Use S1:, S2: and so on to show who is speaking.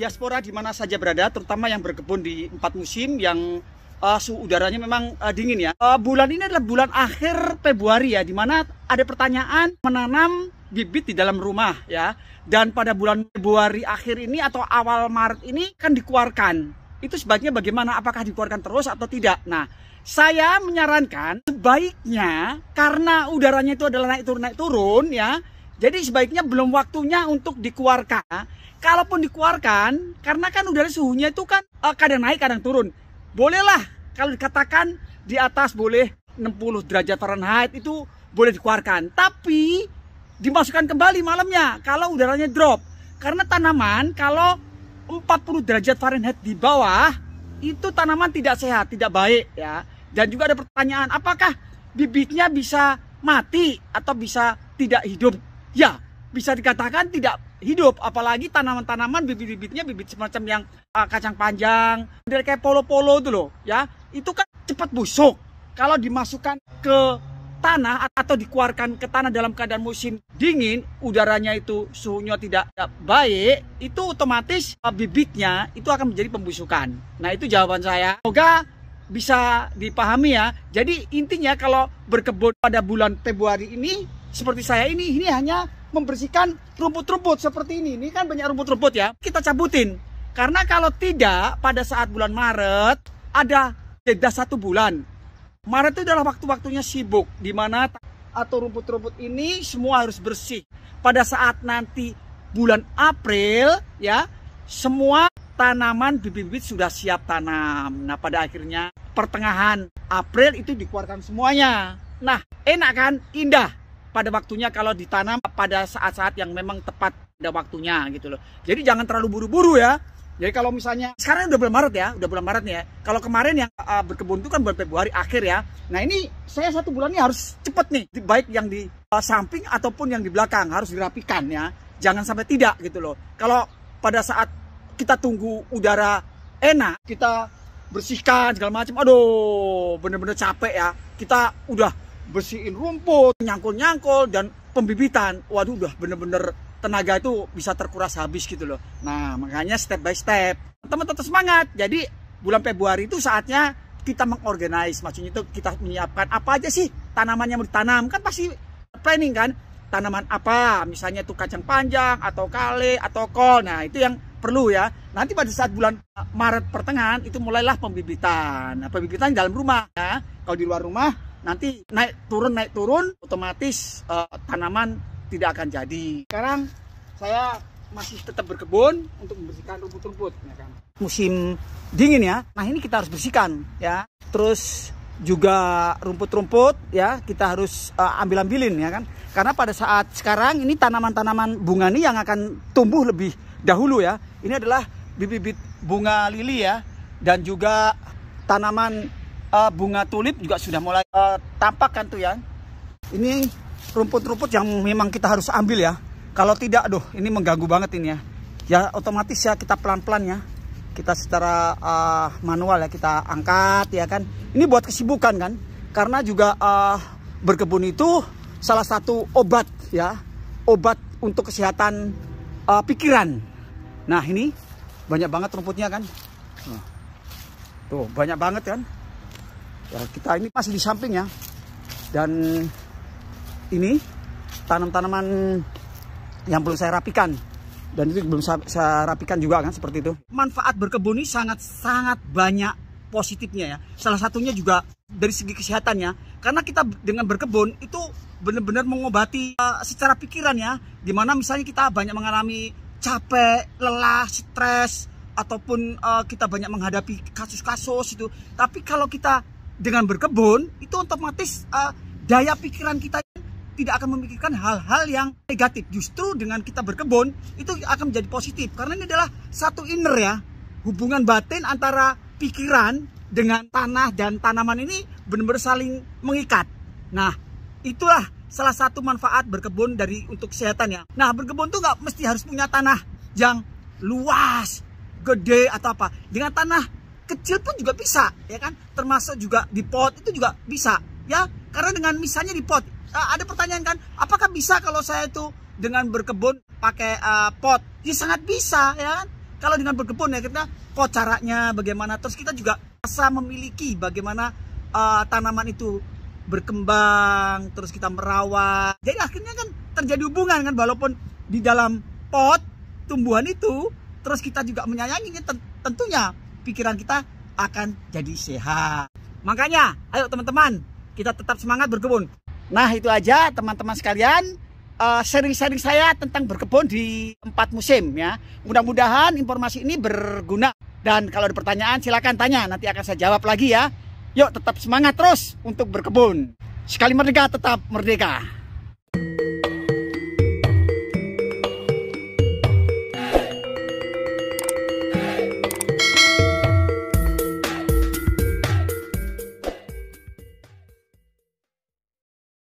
S1: diaspora di mana saja berada, terutama yang berkebun di 4 musim yang suhu udaranya memang dingin ya. Bulan ini adalah bulan akhir Februari ya, di mana ada pertanyaan menanam bibit di dalam rumah ya. Dan pada bulan Februari akhir ini atau awal Maret ini kan dikeluarkan. Itu sebaiknya bagaimana? Apakah dikeluarkan terus atau tidak? Nah, saya menyarankan sebaiknya karena udaranya itu adalah naik turun ya. Jadi sebaiknya belum waktunya untuk dikeluarkan. Kalaupun dikeluarkan, karena kan udara suhunya itu kan kadang naik kadang turun. Bolehlah kalau dikatakan di atas boleh 60 derajat Fahrenheit itu boleh dikeluarkan. Tapi dimasukkan kembali malamnya kalau udaranya drop. Karena tanaman kalau 40 derajat Fahrenheit di bawah itu tanaman tidak sehat, tidak baik ya. Dan juga ada pertanyaan, apakah bibitnya bisa mati atau bisa tidak hidup? Ya, bisa dikatakan tidak hidup, apalagi tanaman-tanaman bibit-bibitnya bibit semacam yang kacang panjang, dari kayak polo-polo itu loh ya, itu kan cepat busuk. Kalau dimasukkan ke tanah atau dikeluarkan ke tanah dalam keadaan musim dingin, udaranya itu suhunya tidak baik, itu otomatis bibitnya itu akan menjadi pembusukan. Nah, itu jawaban saya. Semoga bisa dipahami ya. Jadi intinya kalau berkebun pada bulan Februari ini seperti saya ini hanya membersihkan rumput-rumput seperti ini. Ini kan banyak rumput-rumput ya. Kita cabutin. Karena kalau tidak pada saat bulan Maret ada jeda 1 bulan. Maret itu adalah waktu-waktunya sibuk di mana atau rumput-rumput ini semua harus bersih. Pada saat nanti bulan April ya, semua tanaman bibit-bibit sudah siap tanam. Nah, pada akhirnya pertengahan April itu dikeluarkan semuanya. Nah, enak kan? Indah pada waktunya kalau ditanam pada saat-saat yang memang tepat pada waktunya gitu loh. Jadi jangan terlalu buru-buru ya. Jadi kalau misalnya sekarang udah bulan Maret ya, udah bulan Maret nih ya. Kalau kemarin yang berkebun itu kan bulan Februari akhir ya. Nah, ini saya 1 bulan ini harus cepet nih, baik yang di samping ataupun yang di belakang harus dirapikan ya. Jangan sampai tidak gitu loh. Kalau pada saat kita tunggu udara enak, kita bersihkan segala macam, aduh bener-bener capek ya. Kita udah bersihin rumput, nyangkul-nyangkul dan pembibitan, waduh udah bener-bener tenaga itu bisa terkuras habis gitu loh. Nah, makanya step by step teman-teman tetap semangat. Jadi bulan Februari itu saatnya kita mengorganize, maksudnya itu kita menyiapkan apa aja sih tanaman yang mau ditanam, kan pasti planning kan, tanaman apa, misalnya itu kacang panjang atau kale atau kol. Nah, itu yang perlu ya. Nanti pada saat bulan Maret pertengahan itu mulailah pembibitan. Nah, pembibitan di dalam rumah ya. Kalau di luar rumah nanti naik turun otomatis tanaman tidak akan jadi. Sekarang saya masih tetap berkebun untuk membersihkan rumput-rumput ya kan. Musim dingin ya. Nah, ini kita harus bersihkan ya. Terus juga rumput-rumput ya kita harus ambil-ambilin ya kan. Karena pada saat sekarang ini tanaman-tanaman bunga ini yang akan tumbuh lebih dahulu ya. Ini adalah bibit-bibit bunga lili ya. Dan juga tanaman bunga tulip juga sudah mulai tampak kan tuh ya. Ini rumput-rumput yang memang kita harus ambil ya. Kalau tidak, aduh ini mengganggu banget ini ya. Ya otomatis ya kita pelan-pelan ya. Kita secara manual ya kita angkat ya kan. Ini buat kesibukan kan. Karena juga berkebun itu salah satu obat ya. Obat untuk kesehatan pikiran. Nah, ini banyak banget rumputnya kan. Tuh banyak banget kan. Ya, kita ini masih di samping ya. Dan ini tanam-tanaman yang belum saya rapikan. Dan itu belum saya rapikan juga kan, seperti itu. Manfaat berkebun ini sangat banyak positifnya ya. Salah satunya juga dari segi kesehatannya. Karena kita dengan berkebun itu benar-benar mengobati secara pikiran ya. Dimana misalnya kita banyak mengalami capek, lelah, stres, ataupun kita banyak menghadapi kasus-kasus itu. Tapi kalau kita dengan berkebun itu otomatis daya pikiran kita tidak akan memikirkan hal-hal yang negatif. Justru dengan kita berkebun itu akan menjadi positif. Karena ini adalah satu inner ya. Hubungan batin antara pikiran dengan tanah dan tanaman ini benar-benar saling mengikat. Nah, itulah salah satu manfaat berkebun untuk kesehatan ya. Nah, berkebun tuh nggak mesti harus punya tanah yang luas, gede atau apa. Dengan tanah kecil pun juga bisa ya kan. Termasuk juga di pot itu juga bisa ya. Karena dengan misalnya di pot ada pertanyaan kan, apakah bisa kalau saya itu dengan berkebun pakai pot? Ya sangat bisa ya kan. Kalau dengan berkebun ya kita kok caranya bagaimana, terus kita juga bisa memiliki bagaimana tanaman itu berkembang, terus kita merawat. Jadi akhirnya kan terjadi hubungan kan, walaupun di dalam pot tumbuhan itu, terus kita juga menyayanginya, tentunya pikiran kita akan jadi sehat. Makanya ayo teman-teman, kita tetap semangat berkebun. Nah itu aja teman-teman sekalian, sharing-sharing saya tentang berkebun di 4 musim ya. Mudah-mudahan informasi ini berguna. Dan kalau ada pertanyaan silakan tanya, nanti akan saya jawab lagi ya. Yuk tetap semangat terus untuk berkebun. Sekali merdeka tetap merdeka.